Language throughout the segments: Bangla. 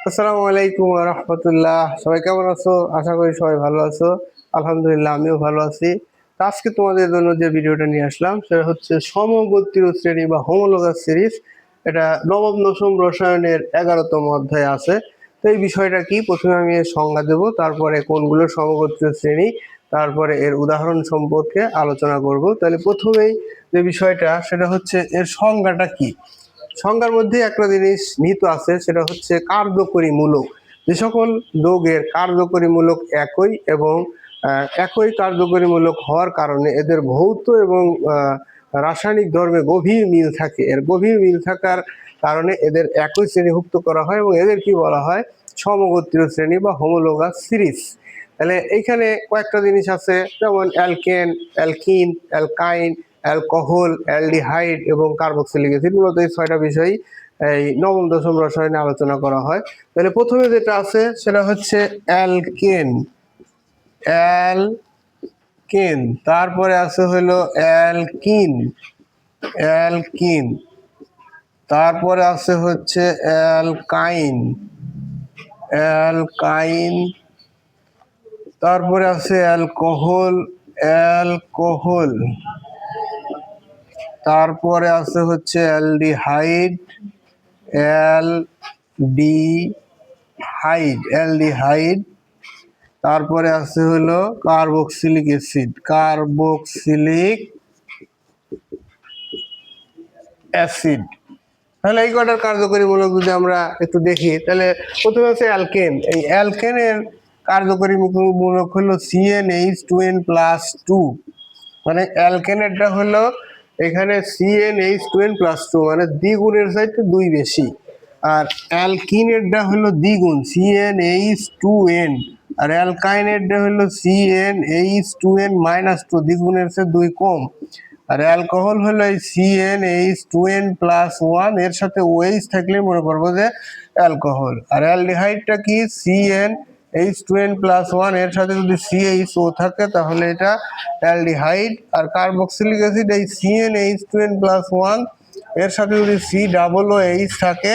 আসসালামু আলাইকুম ওয়া রাহমাতুল্লাহ। সবাই কেমন আছো? আশা করি সবাই ভালো আছো। আলহামদুলিল্লাহ আমিও ভালো আছি। তো আজকে তোমাদের জন্য যে ভিডিওটা নিয়ে আসলাম সেটা হচ্ছে সমগোত্রীয় শ্রেণী বা হোমোলোগাস সিরিজ। এটা নবম দশম রসায়নের 11তম অধ্যায়ে আছে। তো এই বিষয়টা কি, প্রথমে আমি এর সংজ্ঞা দেব, তারপরে কোনগুলো সমগোত্রীয় শ্রেণী, তারপরে এর উদাহরণ সম্পর্কে আলোচনা করব। তাহলে প্রথমেই যে বিষয়টা সেটা হচ্ছে এর সংজ্ঞাটা কি। সংজ্ঞার মধ্যে একটা জিনিস নিহিত আছে, সেটা হচ্ছে কার্যকরী মূলক। যে সকল যৌগের কার্যকরী মূলক একই এবং একই কার্যকরী মূলক হওয়ার কারণে এদের ভৌত এবং রাসায়নিক ধর্মে গভীর মিল থাকে। এর গভীর মিল থাকার কারণে এদের একই শ্রেণীভুক্ত করা হয় এবং এদের কি বলা হয়, সমগোত্রীয় শ্রেণী বা হোমোলোগাস সিরিজ। তাহলে এইখানে কয়েকটা জিনিস আছে, যেমন অ্যালকেন, অ্যালকিন, অ্যালকাইন, অ্যালকোহল, অ্যালডিহাইড এবং কার্বক্সিলিক অ্যাসিড। মূলত এই ছয়টা বিষয় এই নবম দশম রসায়নে আলোচনা করা হয়। তাহলে প্রথমে যেটা আছে সেটা হচ্ছে অ্যালকেন। অ্যালকেন, তারপরে আছে হলো অ্যালকিন। অ্যালকিন, তারপরে আছে হচ্ছে অ্যালকাইন। অ্যালকাইন, তারপরে আছে অ্যালকোহল। অ্যালকোহল, তারপরে আছে হচ্ছে অ্যালডিহাইড। অ্যালডিহাইড, তারপরে আছে হলো কার্বক্সিলিক অ্যাসিড। Carboxylic acid. তাহলে এই কটার কার্যকরী মূলক যদি আমরা একটু দেখি, তাহলে প্রথমে হচ্ছে অ্যালকেন। এই অ্যালকেনের কার্যকরী মূলক হলো CnH2n+2। মানে অ্যালকেনেরটা হলো এখানে CnH2n+2, মানে দ্বিগুণের চাইতে দুই বেশি। আর অ্যালকিনেরটা হলো দ্বিগুণ, CnH2n। আর অ্যালকাইনেরটা হলো CnH2n-2, দ্বিগুণের চেয়ে দুই কম। আর অ্যালকোহল হলো এই CnH2n+1, এর সাথে OH থাকলে মনে করবো যে অ্যালকোহল। আর অ্যালডিহাইডটা কি, CnH2n+1, এর সাথে যদি CHO থাকে তাহলে এটা অ্যালডিহাইড। আর কার্বক্সিলিক অ্যাসিড এই CnH2n+1, এর সাথে যদি COOH থাকে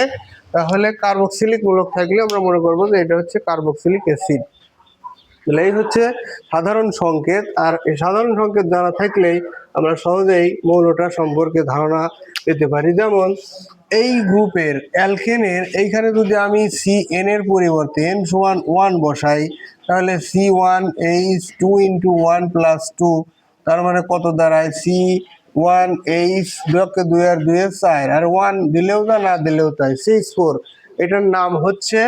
তাহলে কার্বক্সিলিক মূলক থাকলে আমরা মনে করবো যে এটা হচ্ছে কার্বক্সিলিক অ্যাসিড। তাহলে এই হচ্ছে সাধারণ সংকেত। আর এই সাধারণ সংকেত জানা থাকলেই আমরা সহজেই মৌলটা সম্পর্কে ধারণা পেতে পারি। যেমন এই গ্রুপের অ্যালকেনের এইখানে যদি আমি CN এর পরিবর্তে N=1 বসাই, তাহলে C1H2 × 1 + 2, তার মানে কত দাঁড়ায়, C1H, 2 আর 2 4, আর 1 দিলেও তা না দিলেও তাই, CH4। এটার নাম হচ্ছে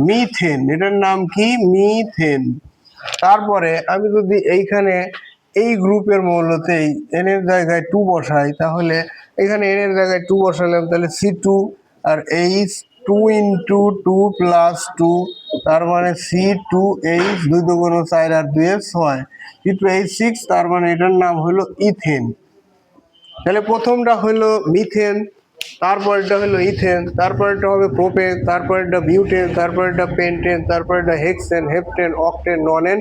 মিথেন। এটার নাম কি, মিথেন। তারপরে আমি যদি এইখানে এই গ্রুপের মৌলতেই এন এর জায়গায় 2 বসাই, তাহলে এখানে এন এর জায়গায় 2 বসালাম, তাহলে C2 আর H, 2 × 2 + 2, তার মানে C2H, 2 × 2 = 4 আর 2 = 6, C2H6, তার মানে এটার নাম হলো ইথেন। তাহলে প্রথমটা হলো মিথেন, তারপরটা হলো ইথেন, তারপরটা হবে প্রোপেন, তারপরটা বিউটেন, তারপরটা পেন্টেন, তারপরটা hexane, heptane, octane, nonane,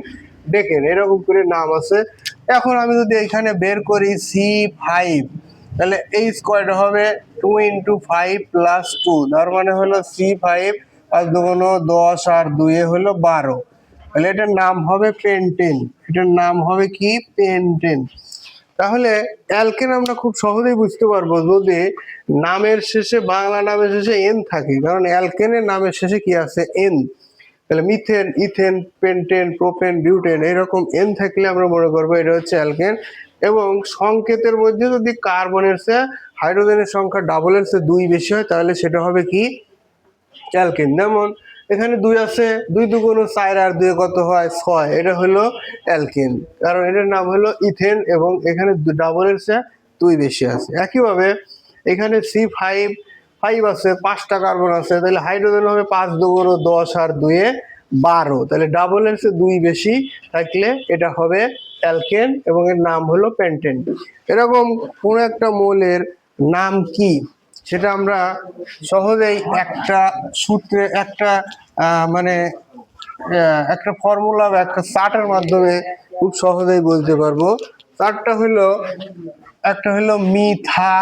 decane, এরকম করে নাম আছে। এখন আমি যদি এখানে বের করি C5, তাহলে এই স্কোয়ারটা হবে 2 × 5 + 2, তার মানে হলো C5, 5 × 2 = 10 আর 2 হলো 12। তাহলে এটার নাম হবে পেন্টেন। এটার নাম হবে কি, পেন্টেন। তাহলে অ্যালকেন আমরা খুব সহজেই বুঝতে পারবো যদি নামের শেষে, বাংলা নামের শেষে এন থাকে, কারণ অ্যালকেনের নামের শেষে কি আছে, এন। তাহলে methane, ethane, pentane, propane, butane, এরকম এন থাকলে আমরা মনে করবো এটা হচ্ছে অ্যালকেন। এবং সংকেতের মধ্যে যদি কার্বনের চেয়ে হাইড্রোজেনের সংখ্যা ডাবলের চেয়ে 2 বেশি হয় তাহলে সেটা হবে কি, অ্যালকেন। যেমন এখানে 2 আছে, 2 × 2 = 4 আর 2 কত হয়, 6, এটা হলো অ্যালকেন, কারণ এটার নাম হলো ইথেন এবং এখানে ডাবলের চেয়ে 2 বেশি আছে। একইভাবে এখানে C5 আছে, 5টা কার্বন আছে, তাহলে হাইড্রোজেন হবে 5 × 2 = 10 আর 2 = 12, তাহলে ডাবলের চেয়ে 2 বেশি থাকলে এটা হবে অ্যালকেন এবং এর নাম হলো পেন্টেন। এরকম কোন একটা মৌলের নাম কি সেটা আমরা সহজেই একটা সূত্রে, একটা মানে একটা ফর্মুলা বা একটা চার্টের মাধ্যমে খুব সহজেই বলতে পারবো। চার্টটা হলো, একটা হলো মিথা,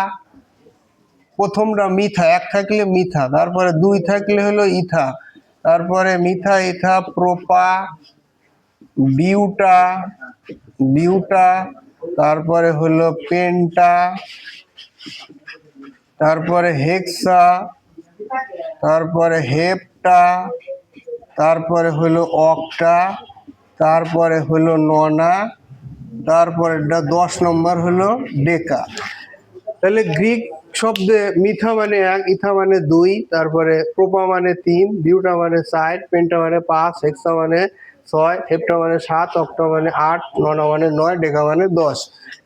প্রথমটা মিথা, 1 থাকলে মিথা, তারপরে 2 থাকলে হলো ইথা, তারপরে মিথা ইথা প্রোপা বিউটা বিউটা, তারপরে হলো পেন্টা, তারপরে হেক্সা, তারপরে হেপ্টা, তারপরে হলো অক্টা, তারপরে হলো ননা, তারপরে 10 নম্বর হলো ডেকা। তাহলে গ্রিক শব্দে মিথা মানে 1, ইথা মানে 2, তারপরে প্রোপা মানে 3, বিউটা মানে 4, পেন্টা মানে 5, হেক্সা মানে 6, হেপ্টা মানে 7, অক্টা মানে 8, ননা মানে 9, ডেকা মানে 10।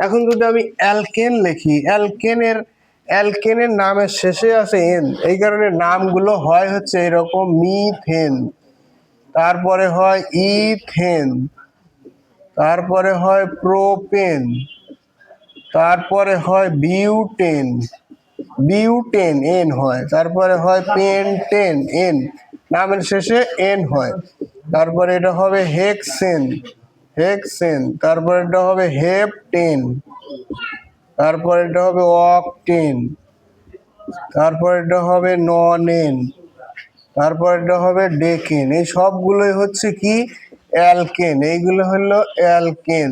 এখন যদি আমি অ্যালকেন লিখি, অ্যালকেনের নামের শেষে আছে এন, এই কারণে নামগুলো হয় হচ্ছে এরকম মিথেন, তারপরে হয় ইথেন, তারপরে হয় প্রোপেন, তারপরে হয় বিউটেন, বিউটেন এন হয়, তারপরে হয় পেন্টেন এন, নামের শেষে এন হয়, তারপরে এটা হবে হেক্সেন, হেক্সেন, তারপরে এটা হবে হেপটেন, তারপরে এটা হবে অকটেন, তারপরে এটা হবে ননেন, তারপর এটা হবে ডেকেন। এই সবগুলোই হচ্ছে কি অ্যালকেন, এইগুলো হলো অ্যালকেন।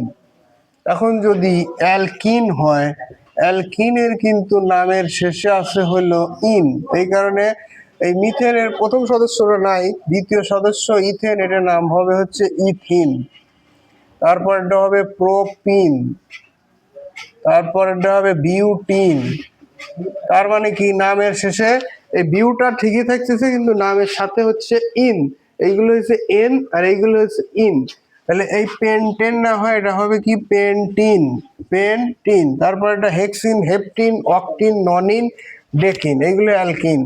এখন যদি অ্যালকিন হয়, অ্যালকিনের কিন্তু নামের শেষে আছে হলো ইন, এই কারণে এই মিথেনের প্রথম সদস্যটা নাই, দ্বিতীয় সদস্য ইথেন, এটার নাম হবে হচ্ছে ইথিন, তারপর এটা হবে প্রোপিন, তারপর এটা হবে বিউটিন। তার মানে কি নামের শেষে এই বিউটা ঠিকই থাকতেছে কিন্তু নামের সাথে হচ্ছে ইন, এইগুলো হচ্ছে এন আর এইগুলো হচ্ছে ইন। তাহলে এই পেন্টেন না হয় এটা হবে কি পেন্টিন, পেন্টিন, তারপর এটা হেক্সিন, হেপটিন, অকটিন, ননিন, ডেকিন, এইগুলো অ্যালকিন।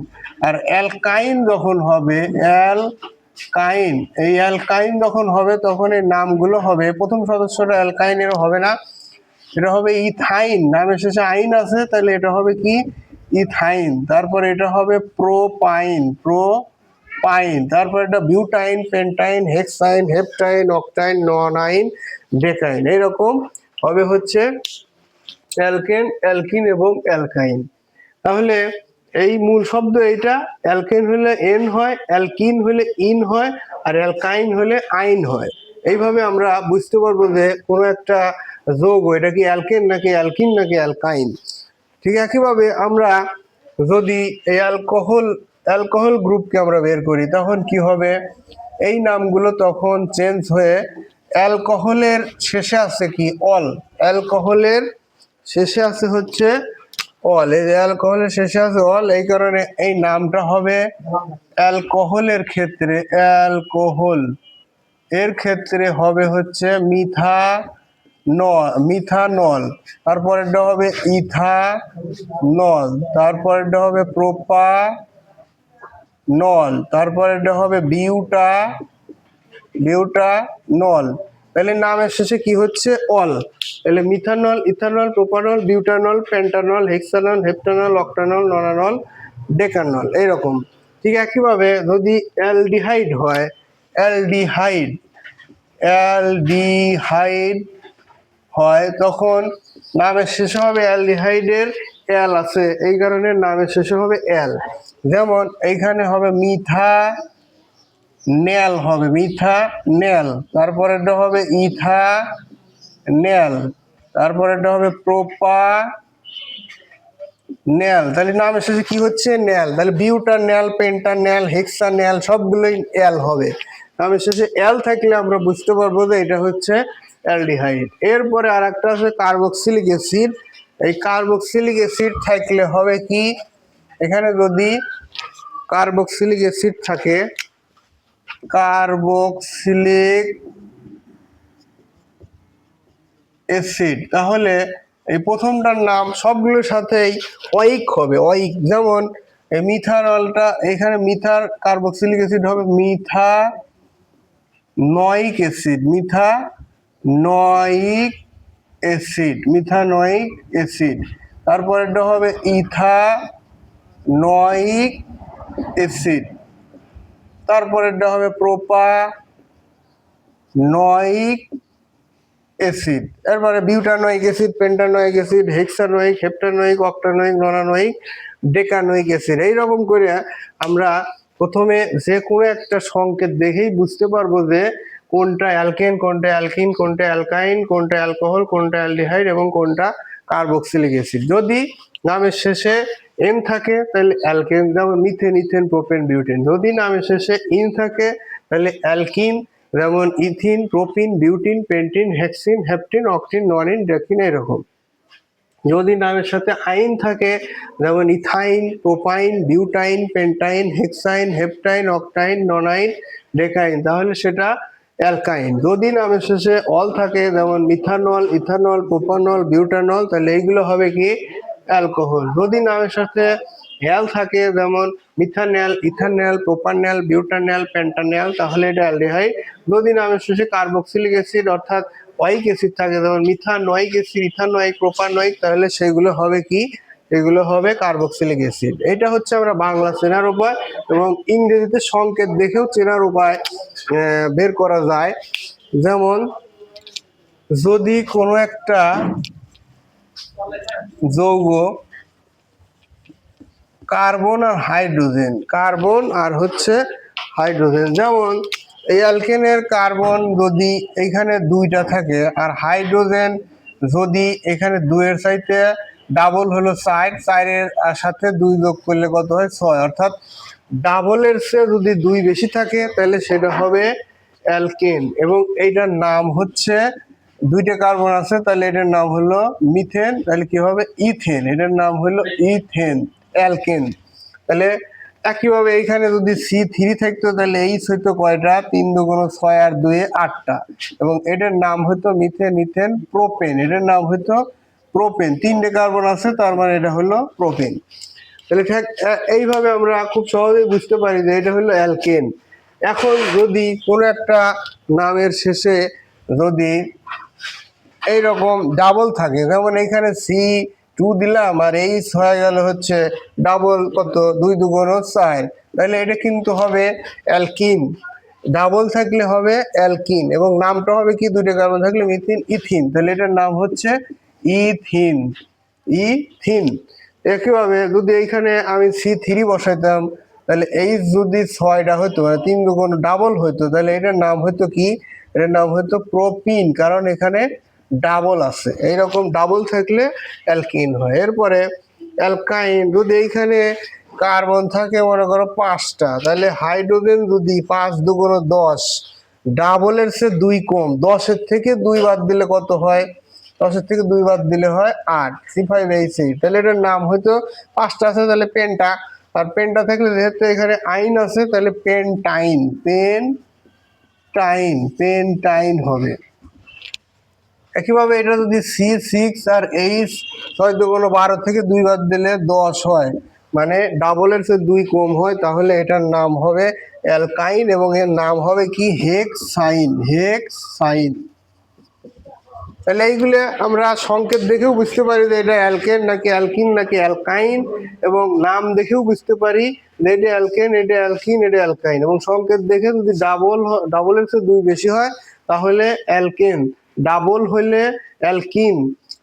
আর অ্যালকাইন যখন হবে, অ্যালকাইন, এই অ্যালকাইন যখন হবে তখন এই নামগুলো হবে, প্রথম সদস্যটা অ্যালকাইনের হবে না, এটা হবে ইথাইন, নামের শেষে আইন আছে, তাহলে এটা হবে কি ইথাইন, তারপরে এটা হবে প্রোপাইন, প্রোপাইন, তারপর এটা বিউটাইন, পেন্টাইন, হেক্সাইন, হেপটাইন, অকটাইন, ননাইন, ডেকাইন, এইরকম হবে হচ্ছে অ্যালকেন, অ্যালকিন এবং অ্যালকাইন। তাহলে এই মূল শব্দ এইটা, অ্যালকেন হলে এন হয়, অ্যালকিন হলে ইন হয়, আর অ্যালকাইন হলে আইন হয়। এইভাবে আমরা বুঝতে পারবো যে কোনো একটা যৌগ এটা কি অ্যালকেন নাকি অ্যালকিন নাকি অ্যালকাইন। ঠিক একইভাবে আমরা যদি এই অ্যালকোহল গ্রুপকে আমরা বের করি তখন কি হবে, এই নামগুলো তখন চেঞ্জ হয়ে অ্যালকোহলের শেষে আছে কি অল, অ্যালকোহলের শেষে আছে হচ্ছে অল, এই যে অ্যালকোহলের শেষে আছে অল, এই কারণে এই নামটা হবে অ্যালকোহলের ক্ষেত্রে, অ্যালকোহল এর ক্ষেত্রে হবে হচ্ছে মিথানল, তারপরেরটা হবে ইথানল, তারপরেরটা হবে প্রোপানল, তারপরেরটা হবে বিউটানল। তাহলে নামের শেষে কি হচ্ছে অল, তাহলে methanol, ethanol, propanol, butanol, pentanol, hexanol, heptanol, octanol, nonanol, decanol, এইরকম। ঠিক একইভাবে যদি অ্যালডিহাইড হয়, অ্যালডিহাইড অ্যালডিহাইড হয় তখন নামের শেষে হবে অ্যালডিহাইডের অ্যাল আছে, এই কারণে নামের শেষে হবে অ্যাল। যেমন এইখানে হবে মিথা নেল, হবে মিথা নেল, তারপরেরটা হবে ইথা নেল, তারপরেরটা হবে প্রোপা নেল, তাহলে নামের শেষে কি হচ্ছে নেল, তাহলে বিউটা নেল, পেন্টা নেল, হেক্সা নেল, সবগুলোই এল হবে। নামের শেষে এল থাকলে আমরা বুঝতে পারবো যে এটা হচ্ছে অ্যালডিহাইড। এরপরে আর একটা আছে কার্বক্সিলিক অ্যাসিড, এই কার্বক্সিলিক অ্যাসিড থাকলে হবে কি, এখানে যদি কার্বক্সিলিক অ্যাসিড থাকে, কার্বক্সিলিক অ্যাসিড, তাহলে এই প্রথমটার নাম সবগুলোর সাথেই অয়িক হবে, অয়িক। যেমন এই মিথানলটা, এখানে মিথার কার্বক্সিলিক অ্যাসিড হবে methanoic acid, methanoic acid, methanoic acid, তারপরেরটা হবে ইথা নয়িক অ্যাসিড, তারপরেরটা হবে প্রোপা নয়িক অ্যাসিড, এরপরে butanoic acid, pentanoic acid, hexanoic, heptanoic, octanoic, nonanoic, decanoic acid. এইরকম করে আমরা প্রথমে যে কোনো একটা সংকেত দেখেই বুঝতে পারবো যে কোনটা অ্যালকেন, কোনটা অ্যালকিন, কোনটা অ্যালকাইন, কোনটা অ্যালকোহল, কোনটা অ্যালডিহাইড এবং কোনটা কার্বক্সিলিক অ্যাসিড। যদি নামের শেষে এন থাকে তাহলে অ্যালকেন, যেমন মিথেন, ইথেন, প্রোপেন, বিউটেন। যদি নামের শেষে ইন থাকে তাহলে অ্যালকিন, যেমন ethene, propene, butene, pentene, hexene, heptene, octene, nonene, decene, এরকম। যদি নামের সাথে আইন থাকে যেমন ethyne, propyne, butyne, pentyne, hexyne, heptyne, octyne, nonyne, decyne, তাহলে সেটা অ্যালকাইন। যদি নামের শেষে অল থাকে যেমন মিথানল, ইথানল, প্রোপানল, বিউটানল, তাহলে এইগুলো হবে কি অ্যালকোহল। যদি নামের সাথে অ্যাল থাকে যেমন মিথানল, ইথানল, প্রোপানল, বিউটানল, পেন্টানল, তাহলে এটা অ্যালডিহাইড। যদি নামের শেষে কার্বক্সিলিক অ্যাসিড অর্থাৎ ওয়াইক অ্যাসিড থাকে যেমন মিথানোয়িক অ্যাসিড, ইথানোয়িক, প্রোপানোয়িক, তাহলে সেগুলো হবে কি, এগুলো হবে কার্বক্সিলিক অ্যাসিড। এটা হচ্ছে আমরা বাংলা চেনার উপায়, এবং ইংরেজিতে সংকেত দেখেও চেনার উপায় বের করা যায়। যেমন যদি কোনো একটা যৌগ কার্বন আর হাইড্রোজেন, কার্বন আর হচ্ছে হাইড্রোজেন, যেমন এই অ্যালকেনের কার্বন যদি এখানে দুইটা থাকে আর হাইড্রোজেন যদি এখানে দুইয়ের চাইতে ডাবল হলো চার, চারের সাথে দুই যোগ করলে কত হয়, ছয়, অর্থাৎ ডাবলের চেয়ে যদি দুই বেশি থাকে তাহলে সেটা হবে অ্যালকেন। এবং এইটার নাম হচ্ছে, দুইটা কার্বন আছে তাহলে এটার নাম হলো মিথেন, তাহলে কি হবে ইথেন, এটার নাম হলো ইথেন, অ্যালকেন। তাহলে একইভাবে এইখানে যদি C3 থাকতো তাহলে এইচ হইতো কয়টা, 3 দুগুণ 6 আর 2 8টা, এবং এটার নাম হতো মিথেন, ইথেন, প্রোপেন, এটার নাম হতো প্রোপেন। 3টে কার্বন আছে তার মানে এটা হলো প্রোপেন। তাহলে ঠিক এইভাবে আমরা খুব সহজেই বুঝতে পারি যে এটা হলো অ্যালকেন। এখন যদি কোনো একটা নামের শেষে যদি এইরকম ডাবল থাকে, যেমন এইখানে C2 দিলাম আর এইচ হয়ে গেল হচ্ছে ডাবল কত, 2 দুগুণ 4, তাহলে এটা কিন্তু হবে অ্যালকিন। ডাবল থাকলে হবে অ্যালকিন এবং নামটা হবে কি, দুইটা কার্বন থাকলে মিথিন, ইথিন, তাহলে এটার নাম হচ্ছে ইথিন, ইথিন। একইভাবে যদি এইখানে আমি C3 বসাইতাম তাহলে এইচ যদি 6টা হতো, মানে 3 দুগুণ ডাবল হতো, তাহলে এটার নাম হতো কি, এটার নাম হতো প্রোপিন, কারণ এখানে ডাবল আছে। এইরকম ডাবল থাকলে অ্যালকিন হয়। এরপরে অ্যালকাইন, যদি এইখানে কার্বন থাকে মনে করো 5টা, তাহলে হাইড্রোজেন যদি 5 দুগুণ 10, ডাবলের সে 2 কম, 10-এর থেকে 2 বাদ দিলে কত হয়, 10-এর থেকে 2 বাদ দিলে হয় 8, C5H8, তাহলে এটার নাম হয়তো 5টা আছে তাহলে পেন্টা, আর পেন্টা থাকলে যেহেতু এখানে আইন আছে তাহলে পেন্টাইন, পেন্টাইন, পেন্টাইন হবে। একইভাবে এটা যদি C6 আর H 6 দুগুণ 12 থেকে 2 বাদ দিলে 10 হয়, মানে ডাবলের চেয়ে 2 কম হয়, তাহলে এটার নাম হবে অ্যালকাইন এবং এর নাম হবে কি, হেক্সাইন, হেক্সাইন। তাহলে এইগুলো আমরা সংকেত দেখেও বুঝতে পারি যে এটা অ্যালকেন নাকি অ্যালকিন নাকি অ্যালকাইন, এবং নাম দেখেও বুঝতে পারি যে এটা অ্যালকেন, এটা অ্যালকিন, এটা অ্যালকাইন। এবং সংকেত দেখে যদি ডাবলের চেয়ে 2 বেশি হয় তাহলে অ্যালকেন, ডাবল হইলে অ্যালকিন,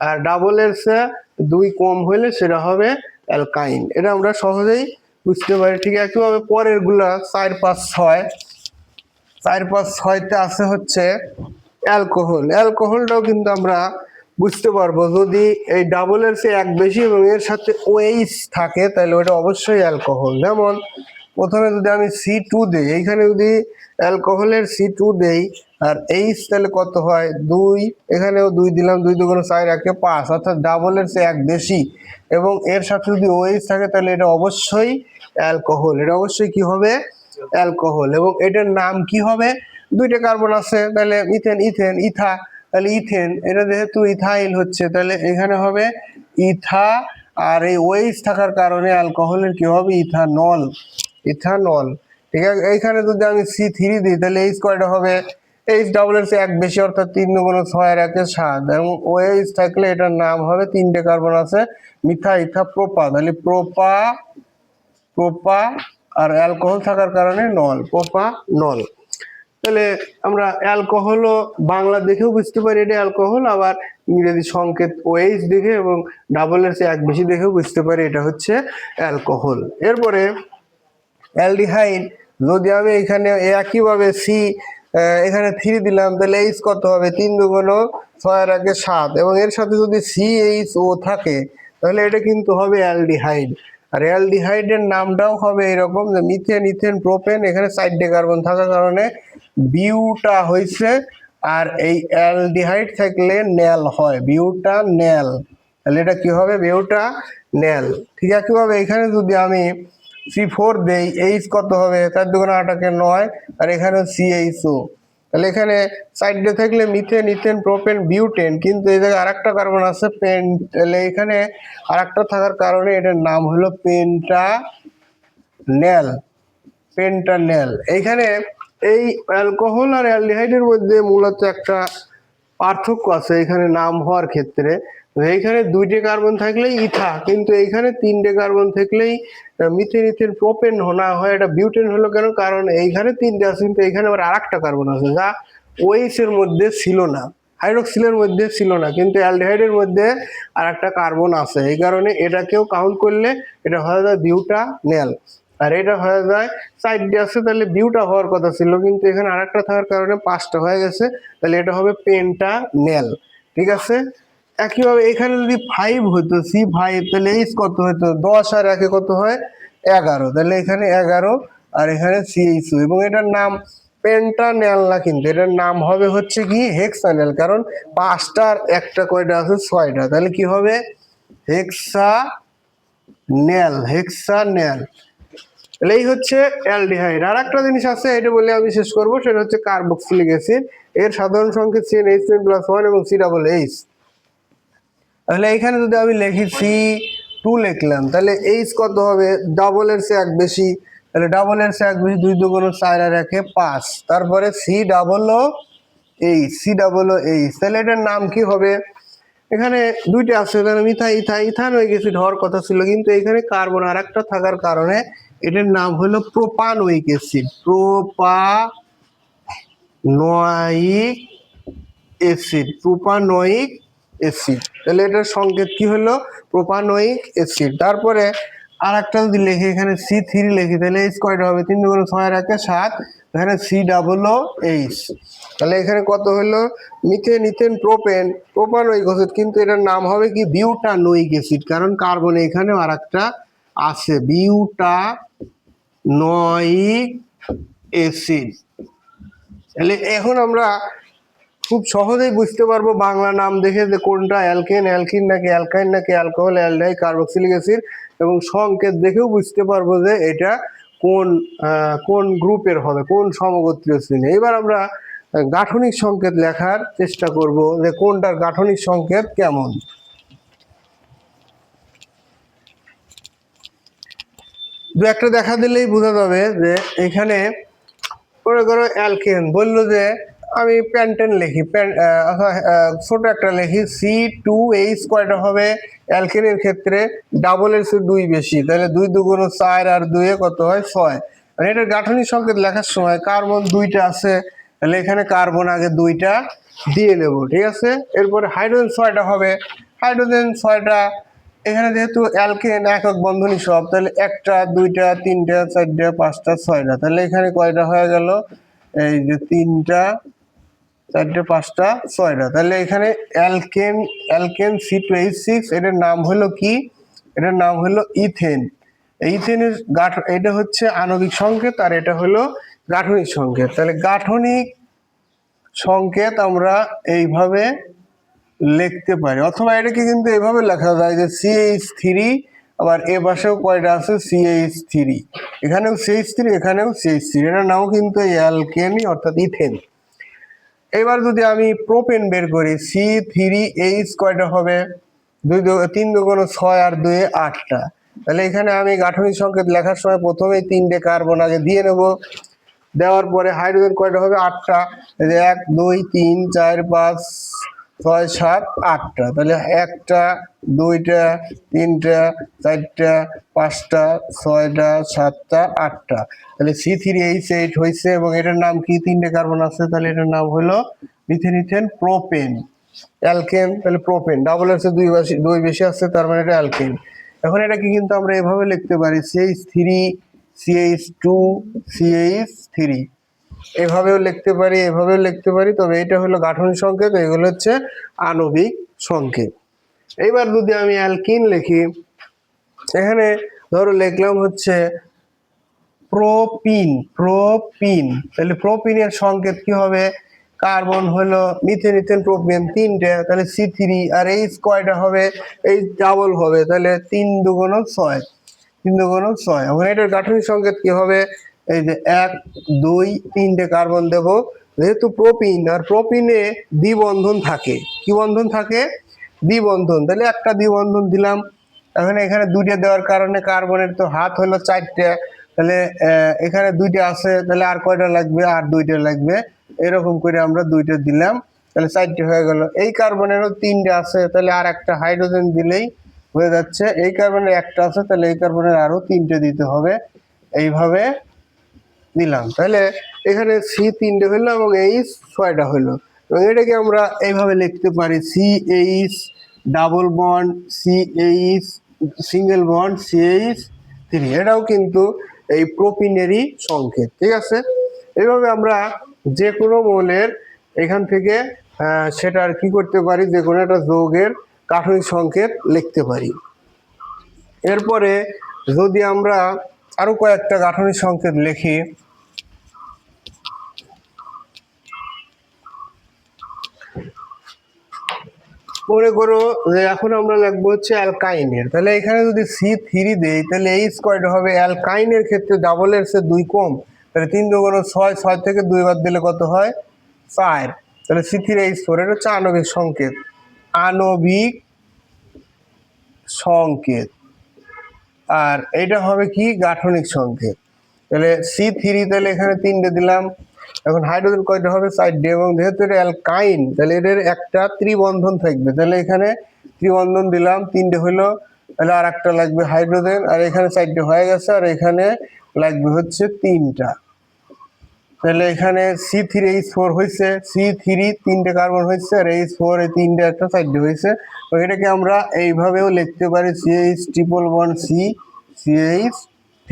আর ডাবলের চেয়ে 2 কম হইলে সেটা হবে অ্যালকাইন। এটা আমরা সহজেই বুঝতে পারি। ঠিক একইভাবে পরের গুলা 4 5 6, 4 5 6তে আছে হচ্ছে অ্যালকোহল। অ্যালকোহলটাও কিন্তু আমরা বুঝতে পারবো, যদি এই ডাবলের চেয়ে 1 বেশি এবং এর সাথে OH থাকে তাহলে ওটা অবশ্যই অ্যালকোহল। যেমন প্রথমে যদি আমি C2 দেই, এইখানে যদি অ্যালকোহলের C2 দেই আর H তাহলে কত হয় 2, এখানেও 2 দিলাম, 2 দুগুণ 4 একে 5, অর্থাৎ ডাবলের চেয়ে 1 বেশি এবং এর সাথে যদি OH থাকে তাহলে এটা অবশ্যই অ্যালকোহল, এটা অবশ্যই কি হবে অ্যালকোহল। এবং এটার নাম কি হবে, 2টা কার্বন আছে তাহলে ইথেন, ইথেন, ইথা, তাহলে ইথেন, এটা যেহেতু ইথাইল হচ্ছে তাহলে এখানে হবে ইথা, আর এই OH থাকার কারণে অ্যালকোহলের কি হবে ইথানল, ইথানল। ঠিক আছে, এইখানে যদি আমি C3 দিই তাহলে H কয়টা হবে, H ডাবলের চেয়ে 1 বেশি অর্থাৎ 3 দুগুণ 6 আর একে 7, এবং OH থাকলে এটার নাম হবে, 3টে কার্বন আছে মিথা, ইথা, প্রোপা, তাহলে প্রোপা, প্রোপা, আর অ্যালকোহল থাকার কারণে নল, প্রোপা নল। তাহলে আমরা অ্যালকোহলও বাংলা দেখেও বুঝতে পারি এটা অ্যালকোহল, আবার ইংরেজি সংকেত OH দেখে এবং ডাবলের চেয়ে 1 বেশি দেখেও বুঝতে পারি এটা হচ্ছে অ্যালকোহল। এরপরে অ্যালডিহাইড যদি আমি এখানে একইভাবে সি এখানে 3 দিলাম, তাহলে এইচ কত হবে? 3 দুগুণ 6 আর 1 7, এবং এর সাথে যদি CHO থাকে তাহলে এটা কিন্তু হবে অ্যালডিহাইড। আর অ্যালডিহাইডের নামটাও হবে এরকম যে মিথেন, ইথেন, প্রোপেন, এখানে 4টে কার্বন থাকার কারণে বিউটা হয়েছে। আর এই অ্যালডিহাইড থাকলে ন্যাল হয়, বিউটা ন্যাল, তাহলে এটা কি হবে? বিউটা ন্যাল। ঠিক একইভাবে এখানে যদি আমি C4 দেই, এইচ কত হবে? 4 দুগুণ 8 একে 9, আর এখানে CHO, তাহলে এখানে 4টে থাকলে মিথেন, ইথেন, প্রোপেন, বিউটেন, কিন্তু এই জায়গায় আরেকটা কার্বন আছে পেন, তাহলে এখানে আরেকটা থাকার কারণে এটার নাম হলো পেন্টানেল। পেন্টানেল। এইখানে এই অ্যালকোহল আর অ্যালডিহাইডের মধ্যে মূলত একটা পার্থক্য আছে এখানে নাম হওয়ার ক্ষেত্রে। এইখানে 2টে কার্বন থাকলেই ইথা, কিন্তু এইখানে 3টে কার্বন থাকলেই মিথেন, ইথেন, প্রোপেন না হয়, এটা বিউটেন হলো কেন? কারণ এইখানে 3টে আছে, কিন্তু এইখানে আবার আরেকটা কার্বন আছে যা ওএইচ এর মধ্যে ছিল না, হাইড্রোক্সিলের মধ্যে ছিল না, কিন্তু অ্যালডিহাইডের মধ্যে আরেকটা কার্বন আছে। এই কারণে এটাকেও কাউন্ট করলে এটা হয়ে যায় বিউটানেল। আর এটা হয়ে যায় 4টে আছে, তাহলে বিউটা হওয়ার কথা ছিল, কিন্তু এখানে আরেকটা থাকার কারণে 5টা হয়ে গেছে, তাহলে এটা হবে পেন্টানেল। ঠিক আছে। একইভাবে এখানে যদি 5 হতো, C5, তাহলে এইচ কত হতো? 10 আর 1 কত হয়? 11, তাহলে এখানে 11 আর এখানে CHO, এবং এটার নাম পেন্টানেল না, কিন্তু এটার নাম হবে হচ্ছে কি হেক্সানেল, কারণ 5টা আর একটা কয়টা আছে? 6টা, তাহলে কি হবে? হেক্সানেল। হেক্সানেল। তাহলে এই হচ্ছে অ্যালডিহাইড। আর একটা জিনিস আছে, এটা বলে আমি শেষ করবো, সেটা হচ্ছে কার্বক্সিলিক অ্যাসিড। এর সাধারণ সংকেত CnH2+1 এবং CHH। তাহলে এখানে যদি আমি লিখি C2 লিখলাম, তাহলে এইচ কত হবে? ডাবল এর চেয়ে 1 বেশি, তাহলে ডাবল এর চেয়ে 1 বেশি, 2 দুগুণ 4 আর 1 5, তারপরে COOH। তাহলে এটার নাম কি হবে? এখানে 2টে আছে, তাহলে ইথান হয়ে গেছে, হওয়ার কথা ছিল, কিন্তু এখানে কার্বন আর একটা থাকার কারণে এটার নাম হলো প্রোপানোয়িক অ্যাসিড। Propanoic acid. তাহলে এটার সংকেত কি হলো? Propanoic acid. তারপরে আর একটা যদি লিখি, এখানে C3 লিখি, তাহলে এইচ কয়টা হবে? 3 দুগুণ 6 আর 1 7, এখানে COOH। তাহলে এখানে কত হলো? Methane, ethane, propane, propanoic acid, কিন্তু এটার নাম হবে কি বিউটানোয়িক অ্যাসিড, কারণ কার্বন এখানেও আর একটা আছে, বিউটানোয়িক অ্যাসিড। তাহলে এখন আমরা খুব সহজেই বুঝতে পারবো বাংলা নাম দেখে যে কোনটা অ্যালকেন, অ্যালকিন নাকি অ্যালকাইন নাকি অ্যালকোহল, অ্যালডিহাইড, কার্বক্সিলিক অ্যাসিড, এবং সংকেত দেখেও বুঝতে পারবো যে এটা কোন কোন গ্রুপের হবে, কোন সমগোত্রীয় শ্রেণী। এবার আমরা গাঠনিক সংকেত লেখার চেষ্টা করব যে কোনটার গাঠনিক সংকেত কেমন। দু একটা দেখা দিলেই বোঝা যাবে যে এখানে মনে করো অ্যালকেন বললো যে আমি প্যান্টেন লিখি, ছোট একটা লিখি, C2H কয়টা হবে? অ্যালকেনের ক্ষেত্রে ডাবল এর চেয়ে 2 বেশি, তাহলে 2 দুগুণ 4 আর 2 কত হয়? 6। মানে এটার গাঠনিক সংকেত লেখার সময় কার্বন 2টা আছে, তাহলে এখানে কার্বন আগে 2টা দিয়ে নেব। ঠিক আছে। এরপরে হাইড্রোজেন 6টা হবে, হাইড্রোজেন 6টা, এখানে যেহেতু অ্যালকেন একক বন্ধনী সব, তাহলে 1টা 2টা 3টা 4টা 5টা 6টা, তাহলে এখানে কয়টা হয়ে গেল? এই যে 3টা 4টা 5টা 6টা, তাহলে এখানে অ্যালকেন, অ্যালকেন C2H6, এটার নাম হলো কি? এটার নাম হলো ইথেন। ইথেনের এটা হচ্ছে আণবিক সংকেত, আর এটা হলো গাঠনিক সংকেত। তাহলে গাঠনিক সংকেত আমরা এইভাবে লিখতে পারি, অথবা এটাকে কিন্তু এভাবে লেখা যায় যে CH3, আবার এ পাশেও কয়টা আছে? CH3, এখানেও CH3, এখানেও CH3, এটার নাম কিন্তু অ্যালকেনি অর্থাৎ ইথেন। এবার যদি আমি প্রোপেন বের করি, C3H কয়টা হবে? 3 দুগুণ 6 আর 2 8টা, তাহলে এখানে আমি গাঠনিক সংকেত লেখার সময় প্রথমেই 3টে কার্বন আগে দিয়ে নেব, দেওয়ার পরে হাইড্রোজেন কয়টা হবে? 8টা, 1 2 3 4 5 6 7 8টা, তাহলে 1টা 2টা 3টা 4টা 5টা 6টা 7টা 8টা, তাহলে C3H8 হয়েছে, এবং এটার নাম কি? 3টে কার্বন আছে, তাহলে এটার নাম হলো মিথেন, ইথেন, প্রোপেন। অ্যালকেন, তাহলে প্রোপেন, ডাবল এর চেয়ে 2 বেশি আছে, তার মানে এটা অ্যালকেন। এখন এটাকে কিন্তু আমরা এভাবে লিখতে পারি, CH3 CH2CH3। এভাবেও লিখতে পারি, এভাবেও লিখতে পারি, তবে এটা হলো গাঠনিক সংকেত, এগুলো হচ্ছে আণবিক সংকেত। এইবার যদি আমি অ্যালকিন লিখি, এখানে ধরো লিখলাম হচ্ছে প্রোপিন, প্রোপিন, তাহলে প্রোপিনের সংকেত কি হবে? কার্বন হলো মিথেন, ইথেন, প্রোপিন তিনটে, তাহলে C3, আর এইচ কয়টা হবে? এইচ ডাবল হবে, তাহলে 3 দুগুণ 6, 3 দুগুণ 6। এখন এটার গাঠনিক সংকেত কি হবে? এই যে 1 2 3টে কার্বন দেব, যেহেতু প্রোপিন, আর প্রোপিনে দ্বিবন্ধন থাকে। কি বন্ধন থাকে? দ্বিবন্ধন, তাহলে একটা দ্বিবন্ধন দিলাম। এখন এখানে দুইটা দেওয়ার কারণে কার্বনের তো হাত হলো 4টে, তাহলে এখানে 2টা আছে, তাহলে আর কয়টা লাগবে? আর 2টা লাগবে। এরকম করে আমরা 2টা দিলাম, তাহলে 4টে হয়ে গেল। এই কার্বনেরও 3টে আছে, তাহলে আর একটা হাইড্রোজেন দিলেই হয়ে যাচ্ছে। এই কার্বনের একটা আছে, তাহলে এই কার্বনের আরো 3টে দিতে হবে। এইভাবে দিলাম, তাহলে এখানে C3টে হলো এবং এইচ 6টা হলো। এবং এটাকে আমরা এইভাবে লিখতে পারি CH double bond CH single bond CH3। এটাও কিন্তু এই প্রোপিনেরই সংকেত, ঠিক আছে। এইভাবে আমরা যে কোনো মৌলের এখান থেকে সেটার কি করতে পারি, যে কোনো একটা যৌগের গাঠনিক সংকেত লিখতে পারি। এরপরে যদি আমরা আরো কয়েকটা গাঠনিক সংকেত লিখি, মনে করো যে এখন আমরা লিখবো হচ্ছে অ্যালকাইনের, তাহলে এখানে যদি C3 দেই, তাহলে এইচ কয়টা হবে? অ্যালকাইনের ক্ষেত্রে ডাবলের চেয়ে 2 কম, তাহলে 3 দুগুণ 6, 6 থেকে 2 বাদ দিলে কত হয়? 4, তাহলে C3H4। এটা হচ্ছে আণবিক সংকেত, আণবিক সংকেত। আর এটা হবে কি? গাঠনিক সংকেত। তাহলে C3, তাহলে এখানে 3টে দিলাম। এখন হাইড্রোজেন কয়টা হবে? 4টে, এবং যেহেতু এটা অ্যালকাইন, তাহলে এদের একটা ত্রিবন্ধন থাকবে, তাহলে এখানে ত্রিবন্ধন দিলাম, 3টে হলো, তাহলে আর একটা লাগবে হাইড্রোজেন, আর এখানে 4টে হয়ে গেছে, আর এখানে লাগবে হচ্ছে 3টা। তাহলে এখানে C3H4 হয়েছে, C3 3টে কার্বন হয়েছে, আর H4 এই 3টে একটা 4টে হয়েছে। তো এটাকে আমরা এইভাবেও লিখতে পারি CH ট্রিপল বন্ড CH3,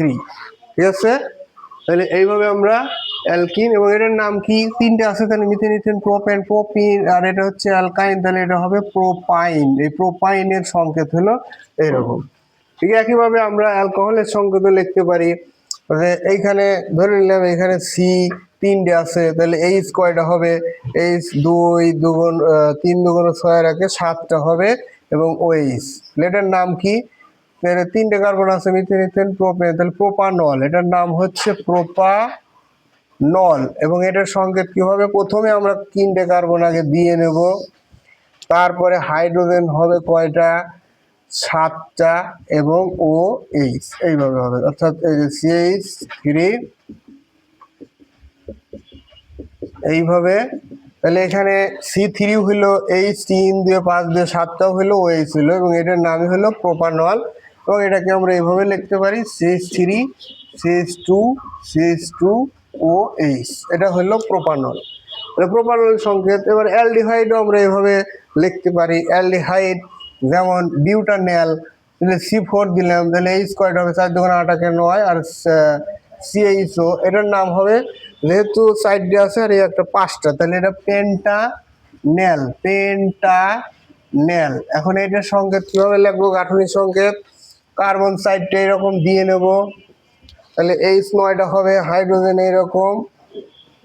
ঠিক আছে। তাহলে এইভাবে আমরা অ্যালকিন, এবং এটার নাম কি? 3টে আছে, তাহলে মিথেন, ইথেন, প্রোপেন, প্রোপিন, আর এটা হচ্ছে অ্যালকাইন, তাহলে এটা হবে প্রোপাইন। এই প্রোপাইনের সংকেত হলো এরকম। ঠিক একইভাবে আমরা অ্যালকোহলের সংকেতও লিখতে পারি। এইখানে ধরে নিলাম এখানে C3টে আছে, তাহলে এইচ কয়টা হবে? এইচ 2 দুগুণ 3 দুগুণ 6 রাখে 7টা হবে, এবং ওএইচ। এটার নাম কি? 3টে কার্বন আছে, মিথেন, ইথেন, প্রোপেন, তাহলে প্রোপানল। এটার নাম হচ্ছে প্রোপানল। এবং এটার সংকেত কি হবে? প্রথমে আমরা 3টে কার্বন আগে দিয়ে নেব, তারপরে হাইড্রোজেন হবে কয়টা? 7টা, এবং OH এইভাবে হবে, অর্থাৎ এই যে CH3 এইভাবে। তাহলে এখানে C3 হলো H3 দিয়ে 5 দিয়ে 7টাও হলো, OH হলো, এবং এটার নামই হলো প্রোপানল। এবং এটাকে আমরা এইভাবে লিখতে পারি CH3 CH2 CH2OH। এটা হলো প্রোপানল, প্রোপানল সংকেত। এবার অ্যালডিহাইডও আমরা এইভাবে লিখতে পারি। অ্যালডিহাইড যেমন বিউটানেল, C4 দিলাম, তাহলে এইচ কয়টা হবে? 4 দুগুণ 8 কে 9, আর CHO, এটার নাম হবে, যেহেতু 4টে আছে আর এই একটা 5টা, তাহলে এটা পেন্টানেল, পেন্টানেল। এখন এটার সংকেত কিভাবে লিখবো? গাঠনিক সংকেত, কার্বন 4টে এরকম দিয়ে নেব, তাহলে এইচ 9টা হবে, হাইড্রোজেন এইরকম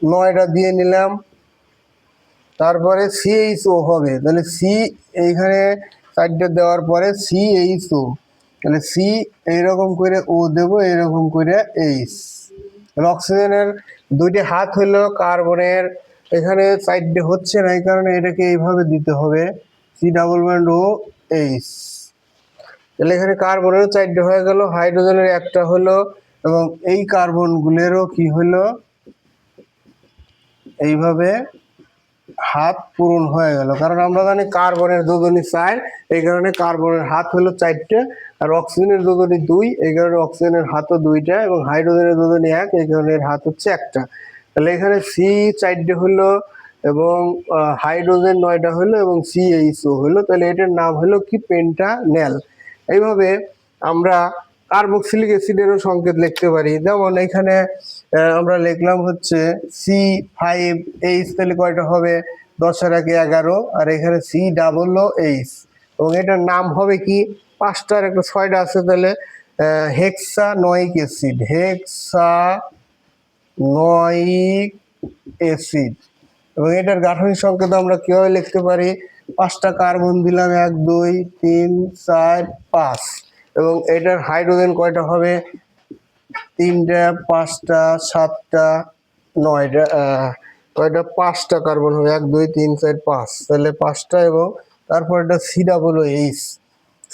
9টা দিয়ে নিলাম, তারপরে CHO হবে, তাহলে C এইখানে 4টে দেওয়ার পরে CHO, তাহলে C এইরকম করে O দেব, এইরকম করে H। অক্সিজেনের 2টে হাত হলো, কার্বনের এখানে 4টে হচ্ছে না, এই কারণে এটাকে এইভাবে দিতে হবে C ডাবল বন্ড OH। তাহলে এখানে কার্বনেরও 4টে হয়ে গেল, হাইড্রোজেনের একটা হলো, এবং এই কার্বনগুলোরও কি হলো? এইভাবে হাত পূরণ হয়ে গেল, কারণ আমরা জানি কার্বনের যোজনী 4, এই কারণে কার্বনের হাত হলো 4টে, আর অক্সিজেনের যোজনী 2, এই কারণে অক্সিজেনের হাতও 2টা, এবং হাইড্রোজেনের যোজনী 1, এই কারণে এর হাত হচ্ছে একটা। তাহলে এখানে C 4টে হলো, এবং হাইড্রোজেন 9টা হলো, এবং CHO হলো, তাহলে এটার নাম হলো কি? পেন্টানেল। এইভাবে আমরা কার্বক্সিলিক অ্যাসিডেরও সংকেত লিখতে পারি। যেমন এখানে আমরা লিখলাম হচ্ছে C5H, তাহলে কয়টা হবে 10^11, আর এখানে COOH, এবং এটার নাম হবে কি, 5টার একটা 6টা আছে, তাহলে হেক্সানোয়িক অ্যাসিড, হেক্সানোয়িক অ্যাসিড। এবং এটার গাঠনিক সংকেত আমরা কিভাবে লিখতে পারি, 5টা কার্বন দিলাম, 1 2 3 4 5, এবং এটার হাইড্রোজেন কয়টা হবে, 3টা 5টা 7টা 9টা, কয়টা 5টা কার্বন হবে, 1 2 3 4 5, তাহলে 5টা, এবং তারপর এটা COOH,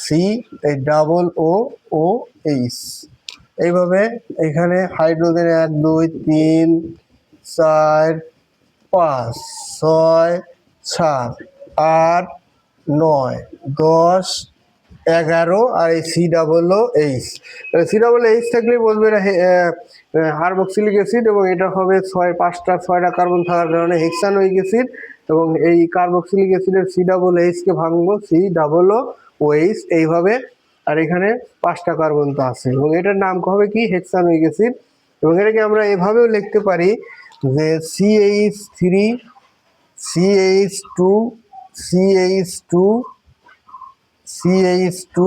COOH। এইভাবে এখানে হাইড্রোজেন 1 2 3 4 5 6 7 8 9 10 11, আর এই COOH। COOH থাকলে বলবে এটা কার্বক্সিলিক অ্যাসিড, এবং এটা হবে 5টা 6টা কার্বন থাকার কারণে হেক্সানোয়িক অ্যাসিড, এবং এই কার্বক্সিলিক অ্যাসিডের COOH কে ভাঙবো COOH এইভাবে, আর এখানে 5টা কার্বন তো আছে, এবং এটার নাম হবে কি, হেক্সানোয়িক অ্যাসিড। এবং এটাকে আমরা এভাবেও লিখতে পারি যে CH3 CH2 CH2 CH2,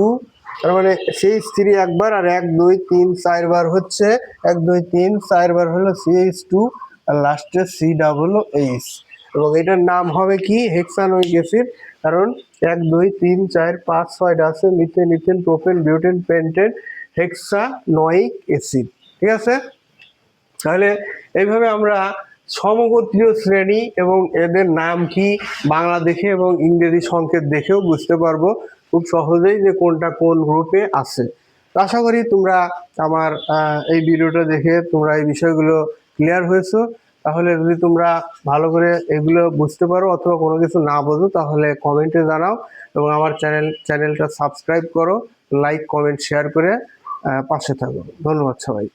তার মানে CH3 একবার, আর 1 2 3 4 বার হচ্ছে, 1 2 3 4 বার হলো CH2, আর লাস্টে COOH, এবং এটার নাম হবে কি, হেক্সানোয়িক অ্যাসিড, কারণ 1 2 3 4 5 6টা আছে, methane ethane propane butane pentane, hexanoic acid. ঠিক আছে, তাহলে এইভাবে আমরা সমগোত্রীয় শ্রেণী এবং এদের নাম কি বাংলা দেখে এবং ইংরেজি সংকেত দেখেও বুঝতে পারবো খুব সহজেই যে কোনটা কোন গ্রুপে আছে। আশা করি তোমরা আমার এই ভিডিওটা দেখে তোমরা এই বিষয়গুলো ক্লিয়ার হয়েছো। তাহলে যদি তোমরা ভালো করে এগুলো বুঝতে পারো অথবা কোনো কিছু না বোঝো, তাহলে কমেন্টে জানাও, এবং আমার চ্যানেলটা সাবস্ক্রাইব করো, লাইক কমেন্ট শেয়ার করে পাশে থাকো। ধন্যবাদ সবাই।